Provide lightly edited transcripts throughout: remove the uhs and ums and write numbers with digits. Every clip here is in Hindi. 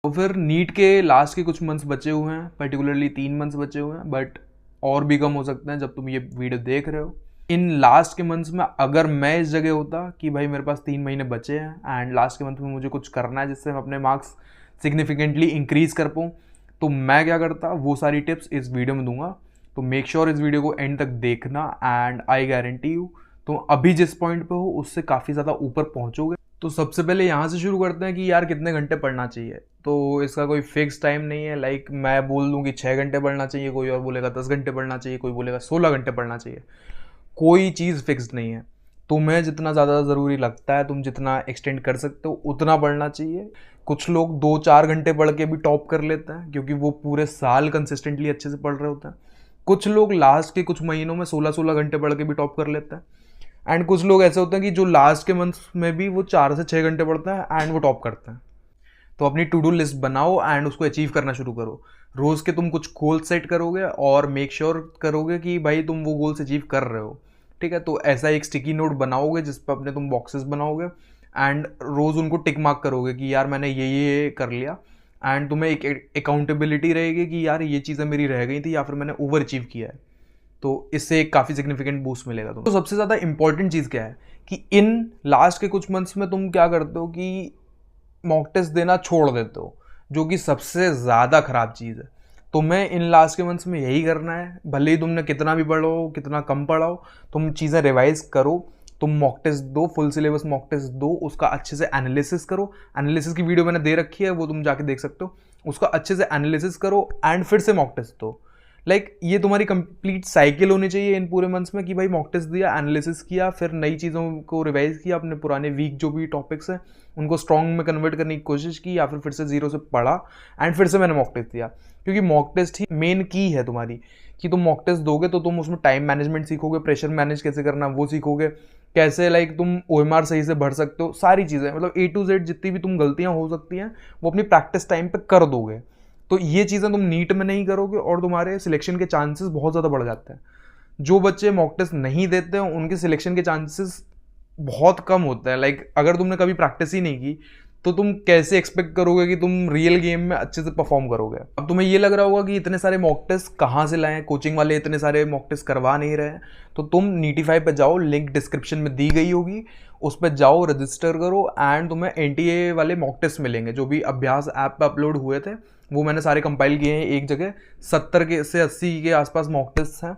तो फिर नीट के लास्ट के कुछ मंथ्स बचे हुए हैं, पर्टिकुलरली 3 मंथ्स बचे हुए हैं, बट और भी कम हो सकते हैं जब तुम ये वीडियो देख रहे हो। इन लास्ट के मंथ्स में अगर मैं इस जगह होता कि भाई मेरे पास 3 महीने बचे हैं एंड लास्ट के मंथ में मुझे कुछ करना है जिससे मैं अपने मार्क्स सिग्निफिकेंटली इंक्रीज कर पाऊँ, तो मैं क्या करता, वो सारी टिप्स इस वीडियो में दूंगा। तो मेक श्योर इस वीडियो को एंड तक देखना एंड आई गारंटी यू तुम अभी जिस पॉइंट पे हो उससे काफ़ी ज़्यादा ऊपर पहुंचोगे। तो सबसे पहले यहाँ से शुरू करते हैं कि यार कितने घंटे पढ़ना चाहिए। तो इसका कोई फिक्स टाइम नहीं है, लाइक मैं बोल दूँ कि 6 घंटे पढ़ना चाहिए, कोई और बोलेगा 10 घंटे पढ़ना चाहिए, कोई बोलेगा 16 घंटे पढ़ना चाहिए। कोई चीज़ फिक्स्ड नहीं है। तुम्हें जितना ज़्यादा ज़रूरी लगता है, तुम जितना एक्सटेंड कर सकते हो उतना पढ़ना चाहिए। कुछ लोग 2-4 घंटे पढ़ के भी टॉप कर लेते हैं क्योंकि वो पूरे साल कंसिस्टेंटली अच्छे से पढ़ रहे होते हैं। कुछ लोग लास्ट के कुछ महीनों में 16-16 घंटे पढ़ के भी टॉप कर लेते हैं। एंड कुछ लोग ऐसे होते हैं कि जो लास्ट के मंथ्स में भी वो 4 से 6 घंटे पढ़ते हैं एंड वो टॉप करते हैं। तो अपनी टू डू लिस्ट बनाओ एंड उसको अचीव करना शुरू करो। रोज़ के तुम कुछ गोल सेट करोगे और मेक श्योर करोगे कि भाई तुम वो गोल्स अचीव कर रहे हो। ठीक है, तो ऐसा एक स्टिकी नोट बनाओगे जिस पर अपने तुम बॉक्सेस बनाओगे एंड रोज़ उनको टिक मार्क करोगे कि यार मैंने ये कर लिया। एंड तुम्हें एक अकाउंटेबिलिटी रहेगी कि यार ये चीज़ें मेरी रह गई थी या फिर मैंने ओवर अचीव किया है। तो इससे एक काफ़ी सिग्निफिकेंट बूस्ट मिलेगा तुम्हें। तो सबसे ज़्यादा इंपॉर्टेंट चीज़ क्या है कि इन लास्ट के कुछ मंथ्स में तुम क्या करते हो कि मॉक टेस्ट देना छोड़ देते हो, जो कि सबसे ज़्यादा ख़राब चीज़ है। तुम्हें इन लास्ट के मंथ्स में यही करना है, भले ही तुमने कितना भी पढ़ो कितना कम पढ़ाओ, तुम चीज़ें रिवाइज करो। तुम मॉक टेस्ट दो, फुल सिलेबस मॉक टेस्ट दो, उसका अच्छे से एनालिसिस करो। एनालिसिस की वीडियो मैंने दे रखी है, वो तुम जाके देख सकते हो। उसका अच्छे से एनालिसिस करो एंड फिर से मॉक टेस्ट दो। ये तुम्हारी कंप्लीट साइकिल होनी चाहिए इन पूरे मंथ्स में कि भाई मॉक टेस्ट दिया, एनालिसिस किया, फिर नई चीज़ों को रिवाइज किया, अपने पुराने वीक जो भी टॉपिक्स हैं उनको स्ट्रॉन्ग में कन्वर्ट करने की कोशिश की, या फिर से जीरो से पढ़ा एंड फिर से मैंने मॉक टेस्ट दिया। क्योंकि मॉक टेस्ट ही मेन की है तुम्हारी, कि तुम मॉक टेस्ट दोगे तो तुम उसमें टाइम मैनेजमेंट सीखोगे, प्रेशर मैनेज कैसे करना वो सीखोगे, कैसे तुम OMR सही से भर सकते हो, सारी चीज़ें मतलब A to Z जितनी भी तुम गलतियाँ हो सकती हैं वो अपनी प्रैक्टिस टाइम पे कर दोगे। तो ये चीज़ें तुम नीट में नहीं करोगे और तुम्हारे सिलेक्शन के चांसेस बहुत ज़्यादा बढ़ जाते हैं। जो बच्चे मॉक टेस्ट नहीं देते हैं उनके सिलेक्शन के चांसेस बहुत कम होते हैं। अगर तुमने कभी प्रैक्टिस ही नहीं की तो तुम कैसे एक्सपेक्ट करोगे कि तुम रियल गेम में अच्छे से परफॉर्म करोगे। अब तुम्हें ये लग रहा होगा कि इतने सारे मॉक टेस्ट कहाँ से लाएं, कोचिंग वाले इतने सारे मॉक टेस्ट करवा नहीं रहे हैं। तो तुम नीटिफाई पे जाओ, लिंक डिस्क्रिप्शन में दी गई होगी, उस पर जाओ, रजिस्टर करो एंड तुम्हें NTA वाले मॉक टेस्ट मिलेंगे जो भी अभ्यास ऐप पर अपलोड हुए थे। वो मैंने सारे कंपाइल किए हैं एक जगह। 70 से 80 के आसपास मॉक टेस्ट हैं।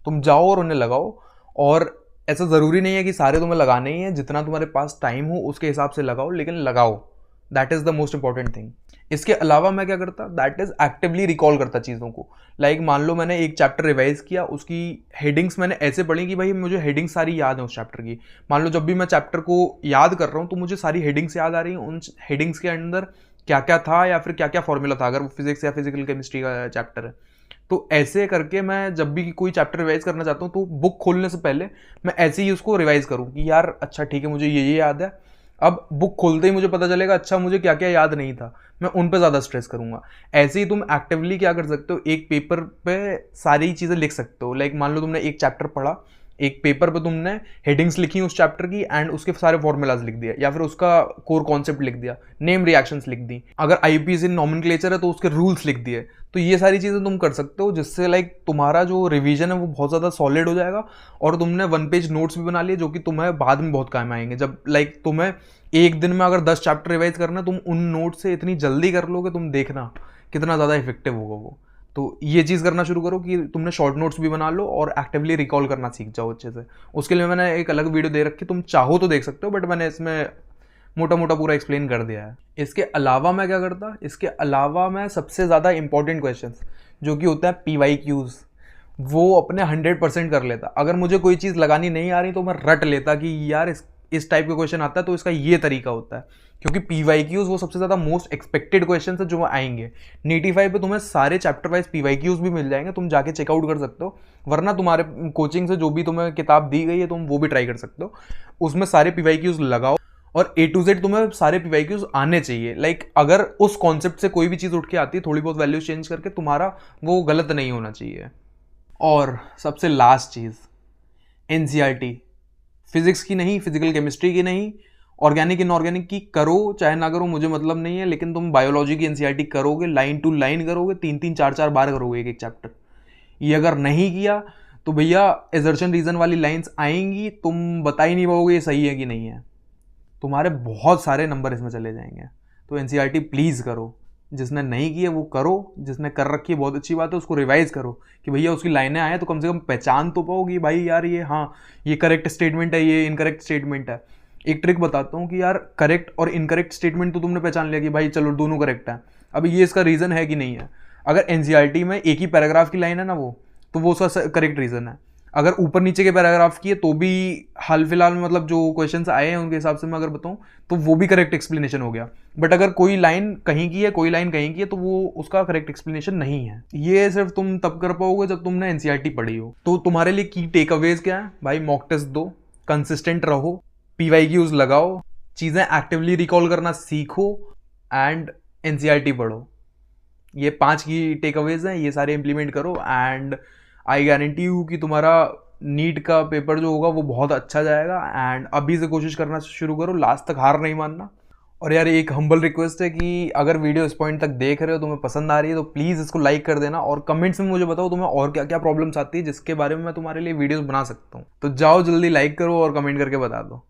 तुम जाओ और उन्हें लगाओ। और ऐसा ज़रूरी नहीं है कि सारे तुम्हें लगाने ही हैं, जितना तुम्हारे पास टाइम हो उसके हिसाब से लगाओ, लेकिन लगाओ। That is the most important thing. इसके अलावा मैं क्या करता, दैट इज़ एक्टिवली रिकॉल करता चीज़ों को। मान लो मैंने एक चैप्टर रिवाइज किया, उसकी हेडिंग्स मैंने ऐसे पढ़ी कि भाई मुझे हेडिंग सारी याद है उस चैप्टर की। मान लो जब भी मैं चैप्टर को याद कर रहा हूँ तो मुझे सारी हेडिंग्स याद आ रही हैं, उन हेडिंग्स के अंदर क्या क्या था या फिर क्या क्या फॉर्मूला था, अगर वो फिजिक्स या फिजिकल केमिस्ट्री का चैप्टर है। तो ऐसे करके मैं जब भी कोई चैप्टर रिवाइज करना चाहता हूँ तो बुक खोलने से पहले मैं ऐसे ही उसको रिवाइज करूँ कि यार अच्छा ठीक है मुझे ये याद है। अब बुक खोलते ही मुझे पता चलेगा अच्छा मुझे क्या क्या याद नहीं था, मैं उन पे ज़्यादा स्ट्रेस करूँगा। ऐसे ही तुम एक्टिवली क्या कर सकते हो, एक पेपर पे सारी चीज़ें लिख सकते हो। मान लो तुमने एक चैप्टर पढ़ा, एक पेपर पे तुमने हेडिंग्स लिखी उस चैप्टर की एंड उसके सारे फॉर्मूलाज लिख दिया, या फिर उसका कोर कॉन्सेप्ट लिख दिया, नेम रिएक्शंस लिख दी, अगर IPC नॉमेनक्लेचर है तो उसके रूल्स लिख दिए। तो ये सारी चीज़ें तुम कर सकते हो जिससे तुम्हारा जो रिवीजन है वो बहुत ज़्यादा सॉलिड हो जाएगा। और तुमने 1 पेज नोट्स भी बना लिए जो कि तुम्हें बाद में बहुत काम आएंगे। जब तुम्हें एक दिन में अगर 10 चैप्टर रिवाइज करना, तुम उन नोट से इतनी जल्दी कर लोगे, तुम देखना कितना ज़्यादा इफेक्टिव होगा वो। तो ये चीज़ करना शुरू करो कि तुमने शॉर्ट नोट्स भी बना लो और एक्टिवली रिकॉल करना सीख जाओ अच्छे से। उसके लिए मैंने एक अलग वीडियो दे रखी, तुम चाहो तो देख सकते हो, बट मैंने इसमें मोटा मोटा पूरा एक्सप्लेन कर दिया है। इसके अलावा मैं क्या करता, इसके अलावा मैं सबसे ज़्यादा इंपॉर्टेंट क्वेश्चंस जो कि होता है PYQs, वो अपने 100% कर लेता। अगर मुझे कोई चीज़ लगानी नहीं आ रही तो मैं रट लेता कि यार इस टाइप का क्वेश्चन आता है तो इसका ये तरीका होता है। क्योंकि PYQs वो सबसे ज़्यादा मोस्ट एक्सपेक्टेड क्वेश्चन है जो आएंगे। नीटिफाई पे तुम्हें सारे चैप्टर वाइज PYQs भी मिल जाएंगे, तुम जाके चेकआउट कर सकते हो। वरना तुम्हारे कोचिंग से जो भी तुम्हें किताब दी गई है तुम वो भी ट्राई कर सकते हो, उसमें सारे PYQs लगाओ और A to Z तुम्हें सारे PYQs आने चाहिए। अगर उस कॉन्सेप्ट से कोई भी चीज़ उठ के आती है, थोड़ी बहुत वैल्यूज चेंज करके, तुम्हारा वो गलत नहीं होना चाहिए। और सबसे लास्ट चीज़, NCERT, फिजिक्स की नहीं, फिजिकल केमिस्ट्री की नहीं, ऑर्गेनिक इनऑर्गेनिक की करो चाहे ना करो मुझे मतलब नहीं है, लेकिन तुम बायोलॉजी की एनसीईआरटी करोगे, लाइन टू लाइन करोगे, 3-3 4-4 बार करोगे एक एक चैप्टर। ये अगर नहीं किया तो भैया एजर्शन रीजन वाली लाइंस आएंगी, तुम बता ही नहीं पाओगे ये सही है कि नहीं है, तुम्हारे बहुत सारे नंबर इसमें चले जाएंगे। तो एनसीईआरटी प्लीज़ करो, जिसने नहीं की है वो करो, जिसने कर रखी है बहुत अच्छी बात है, उसको रिवाइज करो कि भैया उसकी लाइनें आए तो कम से कम पहचान तो पाओगी भाई यार ये हाँ ये करेक्ट स्टेटमेंट है, ये इनकरेक्ट स्टेटमेंट है। एक ट्रिक बताता हूँ कि यार करेक्ट और इनकरेक्ट स्टेटमेंट तो तुमने पहचान लिया कि भाई चलो दोनों करेक्ट है, अब ये इसका रीज़न है कि नहीं है। अगर एनसीईआरटी में एक ही पैराग्राफ की लाइन है ना वो, तो वो उसका करेक्ट रीज़न है। अगर ऊपर नीचे के पैराग्राफ की है तो भी हाल फिलहाल में मतलब जो क्वेश्चंस आए हैं उनके हिसाब से मैं अगर बताऊं तो वो भी करेक्ट एक्सप्लेनेशन हो गया। बट अगर कोई लाइन कहीं की है कोई लाइन कहीं की है तो वो उसका करेक्ट एक्सप्लेनेशन नहीं है। ये सिर्फ तुम तब कर पाओगे जब तुमने एनसीईआरटी पढ़ी हो। तो तुम्हारे लिए की टेक अवेज क्या है भाई? मॉक टेस्ट दो, कंसिस्टेंट रहो, पीवाईक्यूज लगाओ, चीज़ें एक्टिवली रिकॉल करना सीखो एंड एनसीईआरटी पढ़ो। ये 5 की टेक अवेज हैं, ये सारे इंप्लीमेंट करो एंड आई गारंटी यू कि तुम्हारा नीट का पेपर जो होगा वो बहुत अच्छा जाएगा। एंड अभी से कोशिश करना शुरू करो, लास्ट तक हार नहीं मानना। और यार एक हम्बल रिक्वेस्ट है कि अगर वीडियो इस पॉइंट तक देख रहे हो, तुम्हें पसंद आ रही है तो प्लीज़ इसको लाइक कर देना और कमेंट्स में मुझे बताओ तुम्हें और क्या क्या प्रॉब्लम्स आती है जिसके बारे में मैं तुम्हारे लिए वीडियोस बना सकता हूँ। तो जाओ जल्दी लाइक करो और कमेंट करके बता दो।